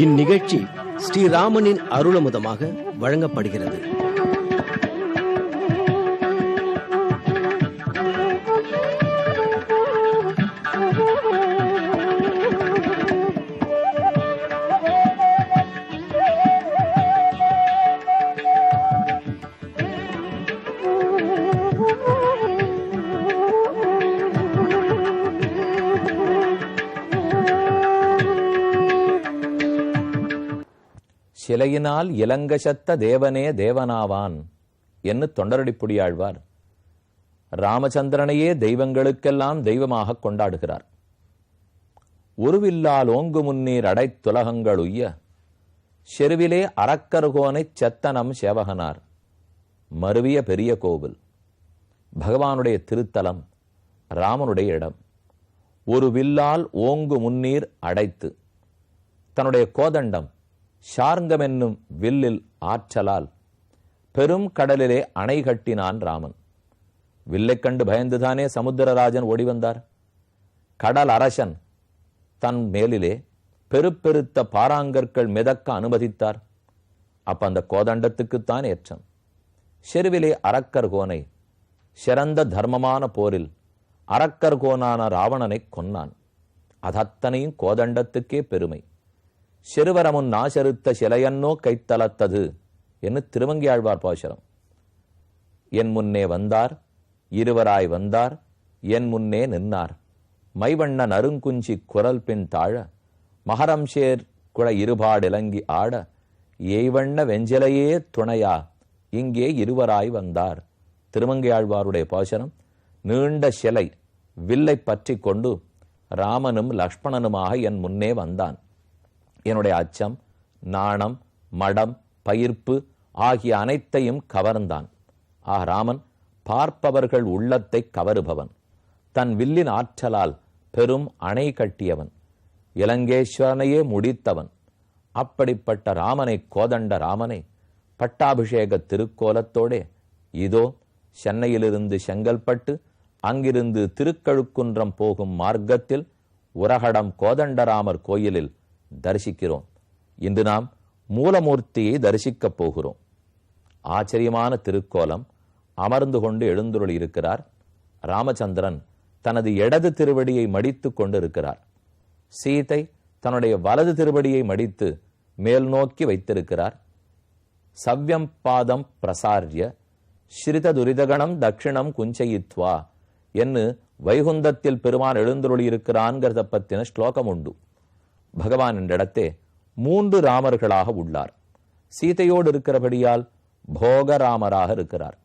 இந்நிகழ்ச்சி ஸ்ரீராமனின் அருளமுதமாக வழங்கப்படுகிறது. சிலையினால் இலங்கசத்த தேவனே தேவனாவான் என்று தொண்டரடிப்புடியாழ்வார் ராமச்சந்திரனையே தெய்வங்களுக்கெல்லாம் தெய்வமாக கொண்டாடுகிறார். உருவில்லால் ஓங்கு முன்னீர் அடைத்துலகங்கள் உய்ய செருவிலே அரக்கர்கோனைச் செத்தனம் சேவகனார். மருவிய பெரிய கோவில் பகவானுடைய திருத்தலம், ராமனுடைய இடம். ஒரு வில்லால் ஓங்கு முன்னீர் அடைத்து, தன்னுடைய கோதண்டம் ஷார்ங்கம் என்னும் வில்லில் ஆற்றலால் பெரும் கடலிலே அணை கட்டினான் ராமன். வில்லைக் கண்டு பயந்துதானே சமுத்திரராஜன் ஓடி வந்தார். கடல் அரசன் தன் மேலிலே பெருப்பெருத்த பாராங்கற்கள் மிதக்க அனுமதித்தார். அப்ப அந்த கோதண்டத்துக்குத்தான் ஏற்றம். செருவிலே அரக்கர் கோனை, சிறந்த தர்மமான போரில் அரக்கர் கோனான ராவணனை கொன்னான். அதத்தனையும் கோதண்டத்துக்கே பெருமை. செருவரமுன் நாசருத்த சிலையன்னோ கைத்தலத்தது என்று திருமங்கியாழ்வார் பாசுரம். என் முன்னே வந்தார், இருவராய் வந்தார், என் முன்னே நின்னார். மைவண்ண நறுங்குஞ்சி குரல் பின் தாழ மகரம்சேர் குழ இருபாடிலங்கி ஆட ஏய்வண்ண வெஞ்சிலையே துணையா இங்கே இருவராய் வந்தார். திருமங்கையாழ்வாருடைய பாசுரம். நீண்ட சிலை வில்லை பற்றி கொண்டு ராமனும் லக்ஷ்மணனுமாக என் முன்னே வந்தான். என்னுடைய அச்சம், நாணம், மடம், பயிர்ப்பு ஆகிய அனைத்தையும் கவர்ந்தான். ராமன் பார்ப்பவர்கள் உள்ளத்தை கவருபவன். தன் வில்லின் ஆற்றலால் பெரும் அணை கட்டியவன். இலங்கேஸ்வரனையே முடித்தவன். அப்படிப்பட்ட ராமனை, கோதண்ட ராமனை பட்டாபிஷேக திருக்கோலத்தோடே இதோ சென்னையிலிருந்து செங்கல்பட்டு, அங்கிருந்து திருக்கழுக்குன்றம் போகும் மார்க்கத்தில் உரகடம் கோதண்டராமர் கோயிலில் தரிசிக்கிறோம். இன்று நாம் மூலமூர்த்தியை தரிசிக்கப் போகிறோம். ஆச்சரியமான திருக்கோலம். அமர்ந்து கொண்டு எழுந்துருளி இருக்கிறார் ராமச்சந்திரன். தனது இடது திருவடியை மடித்து கொண்டிருக்கிறார். சீதை தன்னுடைய வலது திருவடியை மடித்து மேல் நோக்கி வைத்திருக்கிறார். சவ்யம் பாதம் பிரசாரிய ஸ்ரித துரிதகணம் தட்சிணம் குஞ்சயித்வா என்று வைகுந்தத்தில் பெருமான் எழுந்துருளி இருக்கிறான்கிறத பத்தின ஸ்லோகம் உண்டு. பகவான் என்ற இடத்தே 3 ராமர்களாக உள்ளார். சீதையோடு இருக்கிறபடியால் போகராமராக இருக்கிறார்.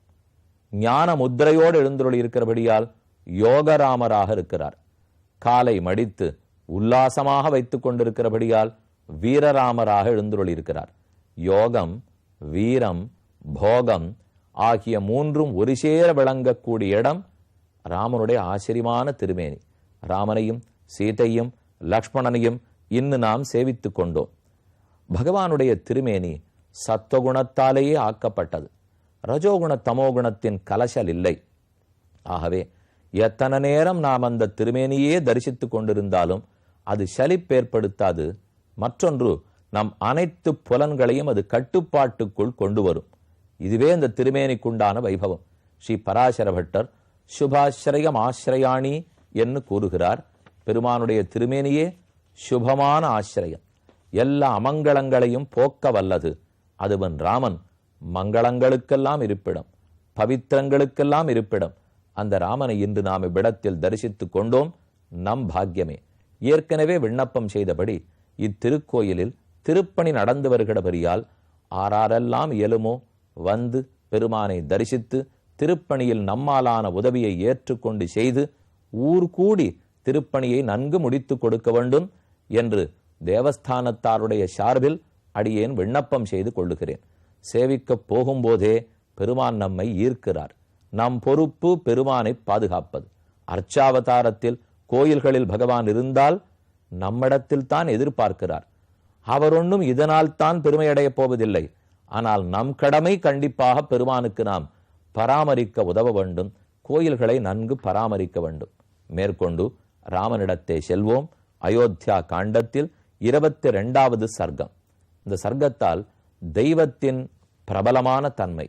ஞான முத்திரையோடு எழுந்துருளி இருக்கிறபடியால் யோகராமராக இருக்கிறார். காலை மடித்து உல்லாசமாக வைத்துக் கொண்டிருக்கிறபடியால் வீரராமராக எழுந்துருளி இருக்கிறார். யோகம், வீரம், போகம் ஆகிய 3ம் ஒரு சேர விளங்கக்கூடிய இடம் ராமனுடைய ஆச்சரியமான திருமேனி. ராமனையும் சீதையும் லக்ஷ்மணனையும் இன்னு நாம் சேவித்துக் கொண்டோம். பகவானுடைய திருமேனி சத்வகுணத்தாலேயே ஆக்கப்பட்டது. ரஜோகுண தமோகுணத்தின் கலசல் இல்லை. ஆகவே எத்தனை நேரம் நாம் அந்த திருமேனியே தரிசித்துக் கொண்டிருந்தாலும் அது சலிப்பேற்படுத்தாது. மற்றொன்று, நம் அனைத்து புலன்களையும் அது கட்டுப்பாட்டுக்குள் கொண்டு வரும். இதுவே அந்த திருமேனிக்குண்டான வைபவம். ஸ்ரீ பராசர பட்டர் சுபாஸ்ரயம் ஆசிரயாணி என்று கூறுகிறார். பெருமானுடைய திருமேனியே சுபமான ஆசிரியம். எல்லா அமங்கலங்களையும் போக்க வல்லது. அதுவன் ராமன் மங்களங்களுக்கெல்லாம் இருப்பிடம், பவித்திரங்களுக்கெல்லாம் இருப்பிடம். அந்த ராமனை இன்று நாம் இவ்விடத்தில் தரிசித்துக் கொண்டோம். நம் பாக்கியமே. ஏற்கனவே விண்ணப்பம் செய்தபடி இத்திருக்கோயிலில் திருப்பணி நடந்து வருகிறபடியால் ஆறாரெல்லாம் இயலுமோ வந்து பெருமானை தரிசித்து திருப்பணியில் நம்மாலான உதவியை ஏற்றுக்கொண்டு செய்து ஊர் கூடி திருப்பணியை நன்கு முடித்து கொடுக்க வேண்டும் என்று தேவஸ்தானத்தாருடைய சார்பில் அடியேன் விண்ணப்பம் செய்து கொள்ளுகிறேன். சேவிக்கப் போகும்போதே பெருமான் நம்மை ஈர்க்கிறார். நம் பொறுப்பு பெருமானை பாதுகாப்பது. அர்ச்சாவதாரத்தில் கோயில்களில் பகவான் இருந்தால் நம்மிடத்தில் தான் எதிர்பார்க்கிறார். அவர் ஒன்றும் இதனால் தான் பெருமையடையப் போவதில்லை. ஆனால் நம் கடமை கண்டிப்பாக பெருமானுக்கு நாம் பராமரிக்க உதவ வேண்டும். கோயில்களை நன்கு பராமரிக்க வேண்டும். மேற்கொண்டு ராமனிடத்தை செல்வோம். அயோத்தியா காண்டத்தில் 22வது சர்க்கம். இந்த சர்க்கத்தால் தெய்வத்தின் பிரபலமான தன்மை,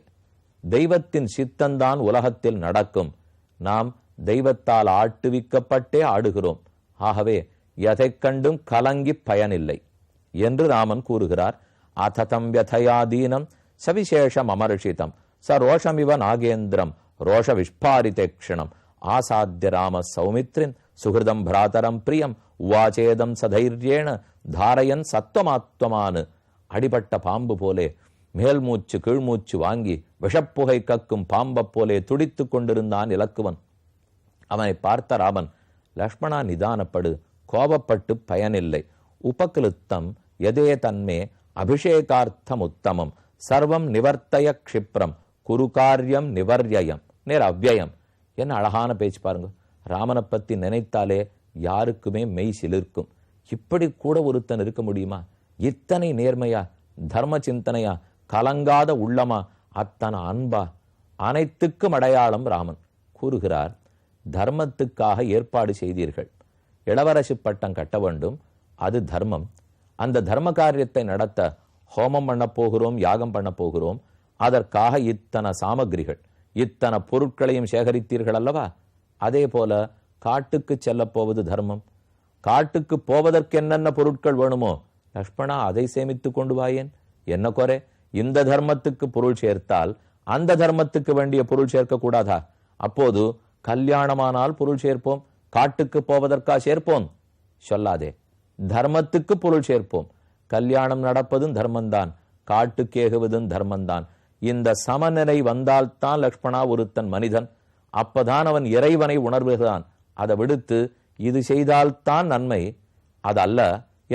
தெய்வத்தின் சித்தந்தான் உலகத்தில் நடக்கும், நாம் தெய்வத்தால் ஆட்டுவிக்கப்பட்டே ஆடுகிறோம், ஆகவே எதை கண்டும் கலங்கி பயனில்லை என்று ராமன் கூறுகிறார். அததம் யதயாதீனம் சவிசேஷம் அமர்ஷிதம் ச ரோஷமிவ நாகேந்திரம் ரோஷ விஸ்பாரிதேக்ஷணம் ஆசாத்திய ராம சௌமித்ரின் சுகிருதம் பிராதரம் பிரியம் உவாச்சேதம் சதைரியேன தாரயன் சத்வமாத்வமானு. அடிபட்ட பாம்பு போலே, மேல் மூச்சு கீழ்மூச்சு வாங்கி விஷப்புகை கக்கும் பாம்பப் போலே துடித்து கொண்டிருந்தான் இலக்குவன். அவனை பார்த்த ராமன், லக்ஷ்மணா நிதானப்படு, கோபப்பட்டு பயனில்லை, உபகிருத்தம் எதே தன்மே அபிஷேகார்த்தம் உத்தமம் சர்வம் நிவர்த்தய க்ஷிப்ரம் குருகாரியம் நிவர்யம் நேர் அவ்யயம். என்ன அழகான பேச்சு பாருங்க. ராமனை பத்தி நினைத்தாலே யாருக்குமே மெய் சிலிர்க்கும். இப்படி கூட ஒருத்தன் இருக்க முடியுமா? இத்தனை நேர்மையா, தர்ம சிந்தனையா, கலங்காத உள்ளமா, அத்தனை அன்பா, அனைத்துக்கும் அடையாளம் ராமன். கூறுகிறார், தர்மத்துக்காக ஏற்பாடு செய்தீர்கள், இளவரசு பட்டம் கட்ட வேண்டும், அது தர்மம். அந்த தர்ம காரியத்தை நடத்த ஹோமம் பண்ண போகிறோம், யாகம் பண்ண போகிறோம், அதற்காக இத்தனை சாமகிரிகள், இத்தனை பொருட்களையும் சேகரித்தீர்கள் அல்லவா? அதே போல காட்டுக்கு செல்ல போவது தர்மம். காட்டுக்கு போவதற்கு என்னென்ன பொருட்கள் வேணுமோ லக்ஷ்மணா அதை சேமித்து கொண்டு வாயேன், என்ன குறை? இந்த தர்மத்துக்கு பொருள் சேர்த்தால் அந்த தர்மத்துக்கு வேண்டிய பொருள் சேர்க்க கூடாதா? அப்போது கல்யாணமானால் பொருள் சேர்ப்போம், காட்டுக்கு போவதற்கா சேர்ப்போம்? சொல்லாதே, தர்மத்துக்கு பொருள் சேர்ப்போம். கல்யாணம் நடப்பதும் தர்மந்தான், காட்டுக்கேகுவதும் தர்மந்தான். இந்த சமநிலை வந்தால்தான் லக்ஷ்மணா ஒருத்தன் மனிதன். அப்பதான் அவன் இறைவனை உணர்வுகிறான். அதை விடுத்து இது செய்தால்தான் நன்மை, அதல்ல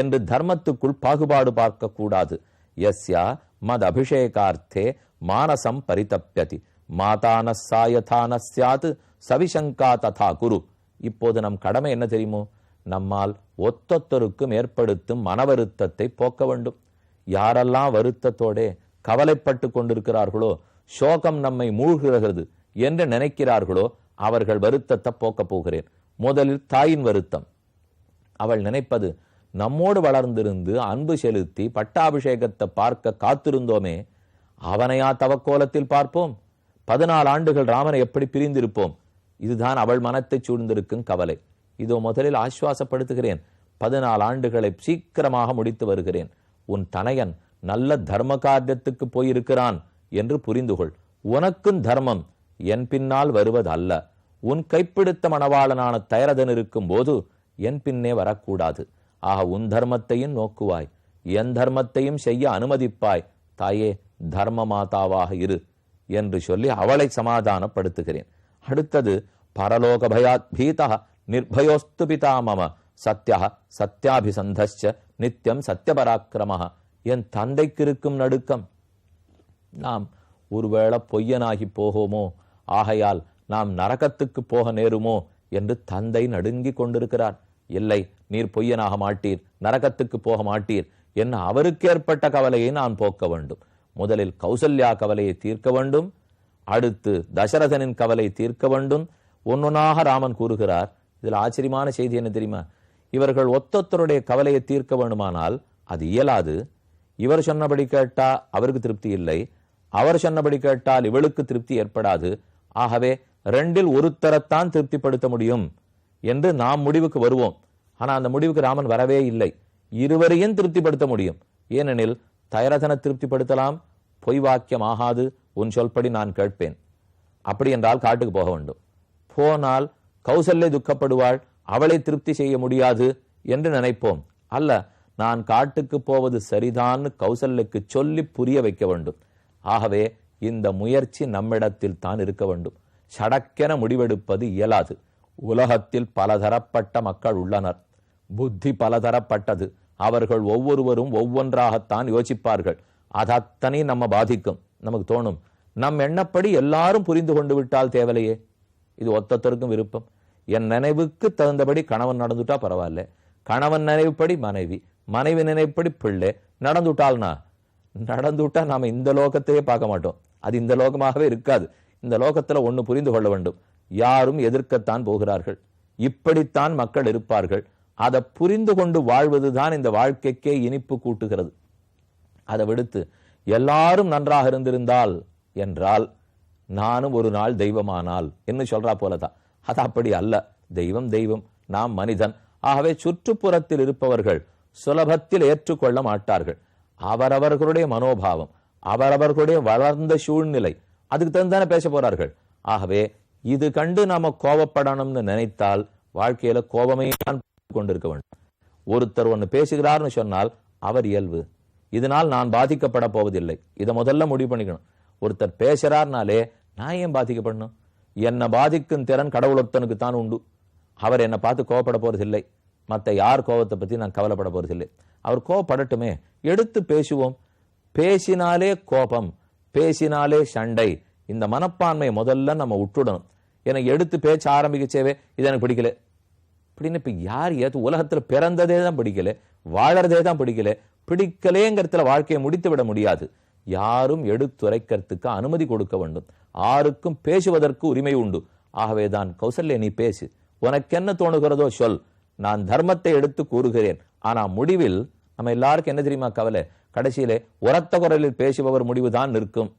என்று தர்மத்துக்குள் பாகுபாடு பார்க்க கூடாது. யஸ்யா மத் அபிஷேகார்த்தே மானசம் பரிதப்யதி மாதான சாயதான சாத் சவிசங்கா ததா குரு. இப்போது நம் கடமை என்ன தெரியுமோ? நம்மால் ஒத்தொத்தருக்கும் ஏற்படுத்தும் மன வருத்தத்தை போக்க வேண்டும். யாரெல்லாம் வருத்தத்தோட கவலைப்பட்டு கொண்டிருக்கிறார்களோ, சோகம் நம்மை மூழ்கிறது என்று நினைக்கிறார்களோ, அவர்கள் வருத்தத்தை போக்கப் போகிறேன். முதலில் தாயின் வருத்தம். அவள் நினைப்பது, நம்மோடு வளர்ந்திருந்து அன்பு செலுத்தி பட்டாபிஷேகத்தை பார்க்க காத்திருந்தோமே, அவனையா தவக்கோலத்தில் பார்ப்போம்? 14 ஆண்டுகள் ராமனை எப்படி பிரிந்திருப்போம்? இதுதான் அவள் மனத்தை சூழ்ந்திருக்கும் கவலை. இதோ முதலில் ஆசுவாசப்படுத்துகிறேன், 14 ஆண்டுகளை சீக்கிரமாக முடித்து வருகிறேன். உன் தனையன் நல்ல தர்ம காரியத்துக்கு போயிருக்கிறான் என்று புரிந்து கொள். உனக்கும் தர்மம் என் பின்னால் வருவது அல்ல. உன் கைப்பிடித்த மணவாளனான தயரதன் இருக்கும் போது என் பின்னே வரக்கூடாது. ஆக உன் தர்மத்தையும் நோக்குவாய், என் தர்மத்தையும் செய்ய அனுமதிப்பாய். தாயே, தர்ம மாதாவாக இரு என்று சொல்லி அவளை சமாதானப்படுத்துகிறேன். அடுத்தது, பரலோக பயாத் பீதா நிர்பயோஸ்து பிதா மம சத்யா சத்யாபிசந்தஸ்ச நித்தியம் சத்யபராக்கிரமஹ. என் தந்தைக்கு இருக்கும் நடுக்கம், நாம் ஒருவேளை பொய்யனாகி போகோமோ, ஆகையால் நாம் நரகத்துக்கு போக நேருமோ என்று தந்தை நடுங்கி கொண்டிருக்கிறார். இல்லை, நீர் பொய்யனாக மாட்டீர், நரகத்துக்கு போக மாட்டீர் என்ன அவருக்கு ஏற்பட்ட கவலையை நான் போக்க வேண்டும். முதலில் கௌசல்யா கவலையை தீர்க்க வேண்டும், அடுத்து தசரதனின் கவலை தீர்க்க வேண்டும். ஒன்னொன்னாக ராமன் கூறுகிறார். இதில் ஆச்சரியமான செய்தி என்ன தெரியுமா? இவர்கள் ஒத்தொத்தருடைய கவலையை தீர்க்க வேண்டுமானால் அது இயலாது. இவர் சொன்னபடி கேட்டா அவருக்கு திருப்தி இல்லை, அவர் சொன்னபடி கேட்டால் இவளுக்கு திருப்தி ஏற்படாது. ஆகவே 2இல் ஒருத்தரத்தான் திருப்திப்படுத்த முடியும் என்று நாம் முடிவுக்கு வருவோம். ஆனா அந்த முடிவுக்கு ராமன் வரவே இல்லை. இருவரையும் திருப்திப்படுத்த முடியும். ஏனெனில் தயரதனை திருப்திப்படுத்தலாம், பொய் வாக்கியம் ஆகாது, உன் சொல்படி நான் கேட்பேன். அப்படி என்றால் காட்டுக்கு போக வேண்டும். போனால் கௌசல்யை துக்கப்படுவாள், அவளை திருப்தி செய்ய முடியாது என்று நினைப்போம். அல்ல, நான் காட்டுக்கு போவது சரிதான் கௌசல்யக்கு சொல்லி புரிய வைக்க வேண்டும். ஆகவே இந்த முயற்சி நம்மிடத்தில் தான் இருக்க வேண்டும். சடக்கென முடிவெடுப்பது இயலாது. உலகத்தில் பலதரப்பட்ட மக்கள் உள்ளனர், புத்தி பலதரப்பட்டது. அவர்கள் ஒவ்வொருவரும் ஒவ்வொன்றாகத்தான் யோசிப்பார்கள். அதத்தனை நம்ம பாதிக்கும். நமக்கு தோணும், நம் எண்ணப்படி எல்லாரும் புரிந்து கொண்டு விட்டால் தேவலையே. இது ஒத்தொத்தருக்கும் விருப்பம். என் நினைவுக்கு தகுந்தபடி கணவன் நடந்துட்டா பரவாயில்ல, கணவன் நினைவுப்படி மனைவி, மனைவி நினைவுப்படி பிள்ளை நடந்துட்டால்னா நடந்துட்டா நாம இந்த லோகத்தையே பார்க்க மாட்டோம். அது இந்த லோகமாகவே இருக்காது. இந்த லோகத்துல ஒண்ணு புரிந்து கொள்ள வேண்டும், யாரும் எதிர்க்கத்தான் போகிறார்கள். இப்படித்தான் மக்கள் இருப்பார்கள். அதை புரிந்து கொண்டு வாழ்வதுதான் இந்த வாழ்க்கைக்கே இனிப்பு கூட்டுகிறது. அதை விடுத்து எல்லாரும் நன்றாக இருந்திருந்தால் என்றால் நானும் ஒரு நாள் தெய்வமானால் என்று சொல்றா போலதான். அது அப்படி அல்ல. தெய்வம் தெய்வம், நாம் மனிதன். ஆகவே சுற்றுப்புறத்தில் இருப்பவர்கள் சுலபத்தில் ஏற்றுக்கொள்ள மாட்டார்கள். அவரவர்களுடைய மனோபாவம், அவரவர்களுடைய வளர்ந்த சூழ்நிலை, அதுக்கு தகுந்தானே பேச போறார்கள். ஆகவே இது கண்டு நாம கோபப்படணும்னு நினைத்தால் வாழ்க்கையில கோபமே கொண்டிருக்க வேண்டும். ஒருத்தர் ஒன்னு பேசுகிறார்னு சொன்னால் அவர் இயல்பு, இதனால் நான் பாதிக்கப்பட போவதில்லை. இதை முதல்ல முடிவு பண்ணிக்கணும். ஒருத்தர் பேசுறாருனாலே நான் ஏன் பாதிக்கப்படணும்? என்னை பாதிக்கும் திறன் கடவுளொருத்தனுக்கு தான் உண்டு. அவர் என்னை பார்த்து கோவப்பட போறதில்லை. மற்ற யார் கோபத்தை பத்தி நான் கவலைப்பட போறதில்லை. அவர் கோவப்படட்டுமே, எடுத்து பேசுவோம். பேசினாலே கோபம், பேசினாலே சண்டை, இந்த மனப்பான்மை முதல்ல நம்ம விட்டுடணும். எனக்கு எடுத்து பேச்ச ஆரம்பிக்கச்சேவே இது எனக்கு பிடிக்கல அப்படின்னு இப்ப யார் ஏத்து உலகத்துல பிறந்ததே தான் பிடிக்கல, வாழறதே தான் பிடிக்கல. பிடிக்கலேங்கிறதுல வாழ்க்கையை முடித்து விட முடியாது. யாரும் எடுத்துரைக்கிறதுக்கு அனுமதி கொடுக்க வேண்டும். ஆருக்கும் பேசுவதற்கு உரிமை உண்டு. ஆகவேதான் கௌசல்யா, நீ பேசு, உனக்கு என்ன தோணுகிறதோ சொல், நான் தர்மத்தை எடுத்து கூறுகிறேன். ஆனா முடிவில் நம்ம எல்லாருக்கும் என்ன தெரியுமா கவலை? கடைசியிலே உரத்த குரலில் பேசுபவர் முடிவுதான் நிற்கும்.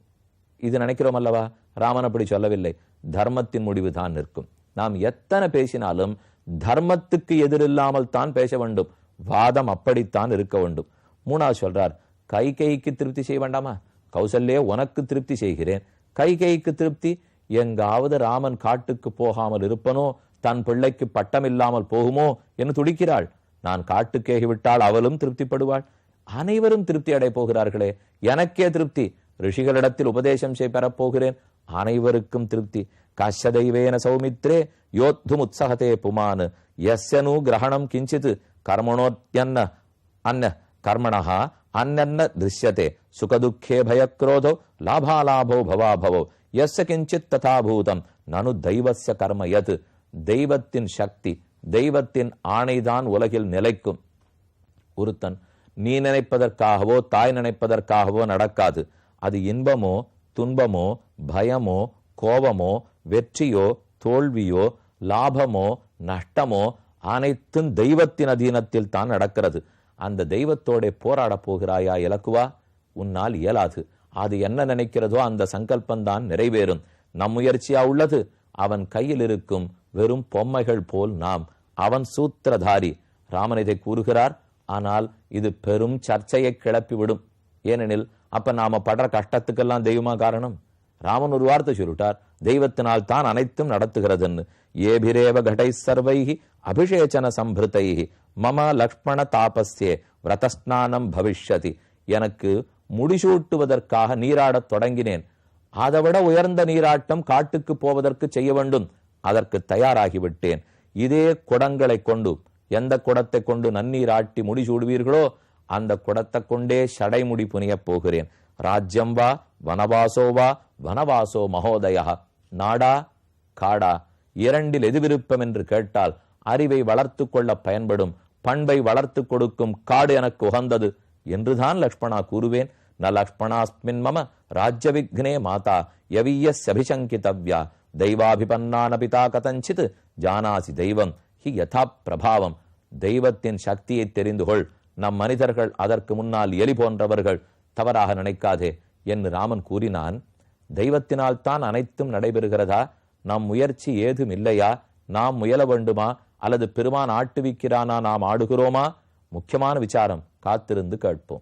இது நினைக்கிறோம் அல்லவா? ராமன் அப்படி சொல்லவில்லை. தர்மத்தின் முடிவு தான் நிற்கும். நாம் எத்தனை பேசினாலும் தர்மத்துக்கு எதிரில்லாமல் தான் பேச வேண்டும். வாதம் அப்படித்தான் இருக்க வேண்டும். மூணாவது சொல்றார், கைகைக்கு திருப்தி செய்ய வேண்டாமா? கௌசல்யே, உனக்கு திருப்தி செய்கிறேன். கைகைக்கு திருப்தி? எங்காவது ராமன் காட்டுக்கு போகாமல் இருப்பனோ, தன் பிள்ளைக்கு பட்டம் இல்லாமல் போகுமோ என்று துடிக்கிறாள். நான் காட்டுக்கேகிவிட்டால் அவளும் திருப்திப்படுவாள். அனைவரும் திருப்தி அடைய போகிறார்களே, எனக்கே திருப்தி. ரிஷிகளிடத்தில் உபதேசம் செய்ய பெறப்போகிறேன், அனைவருக்கும் திருப்தி. காஷ்யதைவேன சௌமித்ரே யோத்தும் உத்சகதே புமான் யஸ்யனு கிரகணம் கிஞ்சித் கர்மணோத்யன்ன அன்ன கர்மணஹா அன்னன்ன திருஷ்யதே சுகதுக்கே பயக்ரோதோ லாபாலாபோ பவாபவோ யஸ்ய கிஞ்சித் ததா பூதம் நனு தெய்வஸ்ய கர்ம யத். தெய்வத்தின் சக்தி, தெய்வத்தின் ஆணைதான் உலகில் நிலைக்கும். ஒருத்தன் நீ நினைப்பதற்காகவோ தாய் நினைப்பதற்காகவோ நடக்காது. அது இன்பமோ துன்பமோ பயமோ கோபமோ வெற்றியோ தோல்வியோ லாபமோ நஷ்டமோ அனைத்தும் தெய்வத்தின் அதீனத்தில் தான் நடக்கிறது. அந்த தெய்வத்தோட போராட போகிறாயா இலக்குவா? உன்னால் இயலாது. அது என்ன நினைக்கிறதோ அந்த சங்கல்பந்தான் நிறைவேறும். நம் முயற்சியா உள்ளது? அவன் கையில் இருக்கும் வெறும் பொம்மைகள் போல் நாம். அவன் சூத்திரதாரி. ராமன் இதை கூறுகிறார். ஆனால் இது பெரும் சர்ச்சையை கிளப்பிவிடும். ஏனெனில் அப்ப நாம படுற கஷ்டத்துக்கெல்லாம் தெய்வமா காரணம்? ராமன் ஒரு வார்த்தை சொல்லிட்டார், தெய்வத்தினால் தான் அனைத்தும் நடத்துகிறதுன்னு. ஏபிரேவ கடை சர்வைஹி அபிஷேச்சன சம்பிருத்தைஹி மம லக்ஷ்மண தாபஸ்யே விரதஸ்நானம் பவிஷ்யதி. எனக்கு முடிசூட்டுவதற்காக நீராடத் தொடங்கினேன். அதைவிட உயர்ந்த நீராட்டம் காட்டுக்கு போவதற்கு செய்ய வேண்டும். அதற்கு தயாராகிவிட்டேன். இதே குடங்களை கொண்டு, எந்த குடத்தை கொண்டு நன்னீராட்டி முடிசூடுவீர்களோ அந்த குடத்தை கொண்டே சடைமுடி புனியப் போகிறேன். ராஜ்யம் வா வனவாசோ வா வனவாசோ மகோதயா. நாடா காடா, இரண்டில் எது விருப்பம் என்று கேட்டால் அறிவை வளர்த்து கொள்ள பயன்படும் பண்பை வளர்த்து கொடுக்கும் காடு எனக்கு உகந்தது என்றுதான் லக்ஷ்மணா கூறுவேன். ந லக்ஷ்மணாஸ்மின் மம ராஜ்ய விக்னே மாதா யவியஸ்யபிசங்கிதவ்யா தெய்வாபிபன்னான பிதா கதஞ்சித் ஜானாசி தெய்வம் ஹி யதா பிரபாவம். தெய்வத்தின் சக்தியை தெரிந்து கொள். நம் மனிதர்கள் அதற்கு முன்னால் எலி போன்றவர்கள், தவறாக நினைக்காதே என்று ராமன் கூறினான். தெய்வத்தினால் தான் அனைத்தும் நடைபெறுகிறதா? நம் முயற்சி ஏதும் இல்லையா? நாம் முயல வேண்டுமா? அல்லது பெருமான் ஆட்டுவிக்கிறானா நாம் ஆடுகிறோமா? முக்கியமான விசாரம். காத்திருந்து கேட்போம்.